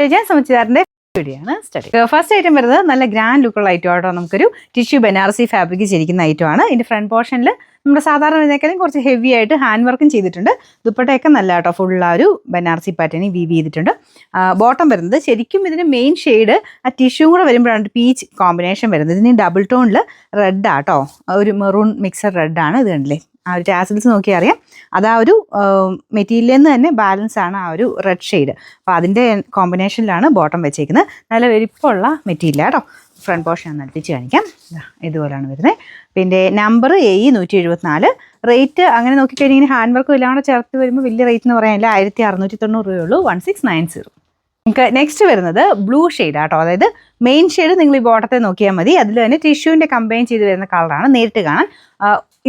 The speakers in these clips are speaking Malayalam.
ഞാൻ സമുച്ചിതാറിന്റെ വീഡിയോയാണ് സ്റ്റഡി. ഫസ്റ്റ് ഐറ്റം വരുന്നത് നല്ല ഗ്രാൻഡ് ലുക്കുള്ള ഐറ്റം ആട്ടോ. നമുക്കൊരു ടിഷ്യൂ ബനാറസി ഫാബ്രിക് ചെയ്തിരിക്കുന്ന ഐറ്റമാണ്. ഇതിന്റെ ഫ്രണ്ട് പോർഷനിൽ നമ്മുടെ സാധാരണ വരുന്നേക്കാളും കുറച്ച് ഹെവി ആയിട്ട് ഹാൻഡ് വർക്കും ചെയ്തിട്ടുണ്ട്. ദുപ്പട്ടയൊക്കെ നല്ല കേട്ടോ, ഫുൾ ആ ഒരു ബനാറസി പാറ്റേണിൽ വീവ് ചെയ്തിട്ടുണ്ട്. ബോട്ടം വരുന്നത് ശരിക്കും ഇതിന് മെയിൻ ഷെയ്ഡ് ആ ടിഷ്യൂ കൂടെ വരുമ്പോഴാണ് പീച്ച് കോമ്പിനേഷൻ വരുന്നത്. ഇതിന് ഡബിൾ ടോണിൽ റെഡ് ആട്ടോ, ഒരു മെറൂൺ മിക്സഡ് റെഡ് ആണ്. ഇത് കണ്ടില്ലേ, ആ ഒരു ടാസിൽസ് നോക്കിയാൽ അറിയാം. അത് ആ ഒരു മെറ്റീരിയലിൽ നിന്ന് തന്നെ ബാലൻസ് ആണ് ആ ഒരു റെഡ് ഷെയ്ഡ്. അപ്പോൾ അതിൻ്റെ കോമ്പിനേഷനിലാണ് ബോട്ടം വെച്ചേക്കുന്നത്. നല്ല വലിപ്പമുള്ള മെറ്റീരിയൽ കേട്ടോ. ഫ്രണ്ട് പോർഷൻ ഒന്ന് അടുപ്പിച്ച് കാണിക്കാം. ഇതുപോലെയാണ് വരുന്നത്. പിന്നെ നമ്പർ AE174. റേറ്റ് അങ്ങനെ നോക്കിക്കഴിഞ്ഞാൽ ഹാൻഡ് വർക്കും എല്ലാം കൂടെ ചേർത്ത് വരുമ്പോൾ വലിയ റേറ്റ് എന്ന് പറയാനില്ല. 1690 രൂപയുള്ളൂ. 1690. നമുക്ക് നെക്സ്റ്റ് വരുന്നത് ബ്ലൂ ഷെയ്ഡ് ആട്ടോ. അതായത് മെയിൻ ഷെയ്ഡ് നിങ്ങൾ ഈ ബോട്ടത്തെ നോക്കിയാൽ മതി. അതിൽ തന്നെ ടിഷ്യൂവിൻ്റെ കമ്പൈൻ ചെയ്ത് വരുന്ന കളറാണ്. നേരിട്ട് കാണാൻ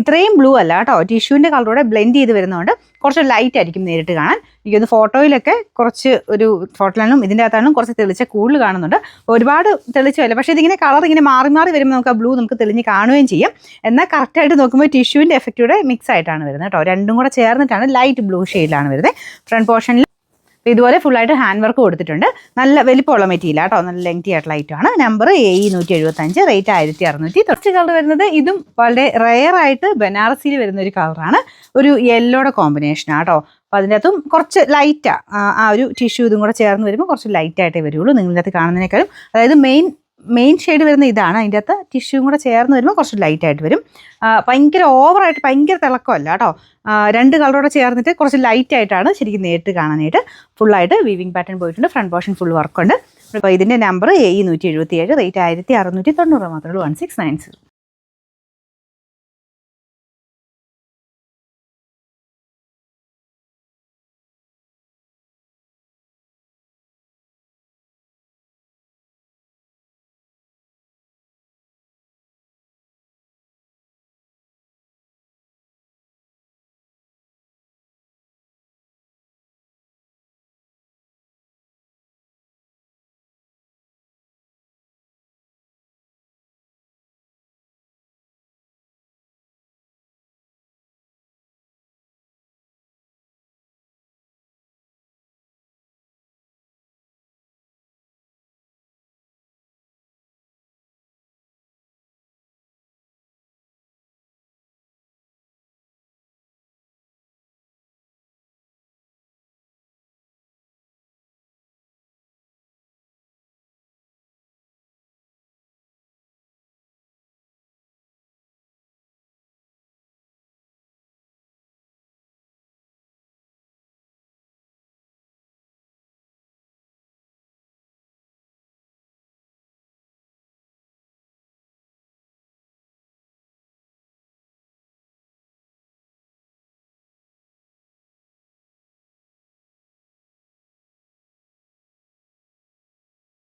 ഇത്രയും ബ്ലൂ അല്ല കേട്ടോ, ടിഷ്യൂവിൻ്റെ കളറോടെ ബ്ലെൻഡ് ചെയ്ത് വരുന്നതുകൊണ്ട് കുറച്ച് ലൈറ്റ് ആയിരിക്കും നേരിട്ട് കാണാൻ. എനിക്കൊന്ന് ഫോട്ടോയിലൊക്കെ കുറച്ച് ഒരു ഫോട്ടോയിലും ഇതിൻ്റെ അകത്താണെങ്കിലും കുറച്ച് തെളിച്ച കൂടുതൽ കാണുന്നുണ്ട്. ഒരുപാട് തെളിച്ചല്ല, പക്ഷേ ഇതിങ്ങനെ കളർ ഇങ്ങനെ മാറി മാറി വരുമ്പോൾ നമുക്ക് ആ ബ്ലൂ നമുക്ക് തെളിഞ്ഞ് കാണുകയും ചെയ്യും. എന്നാൽ കറക്റ്റായിട്ട് നോക്കുമ്പോൾ ടിഷ്യൂവിൻ്റെ എഫക്റ്റൂടെ മിക്സ് ആയിട്ടാണ് വരുന്നത് കേട്ടോ. രണ്ടും കൂടെ ചേർന്നിട്ടാണ് ലൈറ്റ് ബ്ലൂ ഷെയ്ഡിലാണ് വരുന്നത്. ഫ്രണ്ട് പോർഷനിൽ ഇതുപോലെ ഫുള്ളായിട്ട് ഹാൻഡ് വർക്ക് കൊടുത്തിട്ടുണ്ട്. നല്ല വലിപ്പമുള്ള മെറ്റീരിയൽ കേട്ടോ, നല്ല ലെങ്തി ആയിട്ടുള്ള ഐറ്റമാണ്. Number AE175, rate 1600. കുറച്ച് കളർ വരുന്നത് ഇതും വളരെ റെയർ ആയിട്ട് ബനാറസിയിൽ വരുന്ന ഒരു കളറാണ്. ഒരു യെല്ലോയുടെ കോമ്പിനേഷനാണ് കേട്ടോ. അപ്പോൾ അതിൻ്റെ അകത്തും കുറച്ച് ലൈറ്റാണ് ആ ഒരു ടിഷ്യൂ ഇതും കൂടെ ചേർന്ന് വരുമ്പോൾ കുറച്ച് ലൈറ്റായിട്ടേ വരുള്ളൂ നിങ്ങളുടെ അകത്ത് കാണുന്നതിനേക്കാളും. അതായത് മെയിൻ ഷെയ്ഡ് വരുന്ന ഇതാണ്. അതിൻ്റെ അകത്ത് ടിഷ്യൂ കൂടെ ചേർന്ന് വരുമ്പോൾ കുറച്ച് ലൈറ്റായിട്ട് വരും. ഭയങ്കര ഓവറായിട്ട് ഭയങ്കര തിളക്കമല്ല കേട്ടോ. രണ്ട് കളറോടെ ചേർന്നിട്ട് കുറച്ച് ലൈറ്റായിട്ടാണ് ശരിക്കും നേരിട്ട് കാണാനായിട്ട്. ഫുള്ളായിട്ട് വീവിങ് പാറ്റേൺ പോയിട്ടുണ്ട്. ഫ്രണ്ട് പോർഷൻ ഫുൾ വർക്കുണ്ട്. അപ്പോൾ ഇതിൻ്റെ നമ്പർ AE177, റേറ്റ് 1690 മാത്രമേ ഉള്ളൂ. 1690.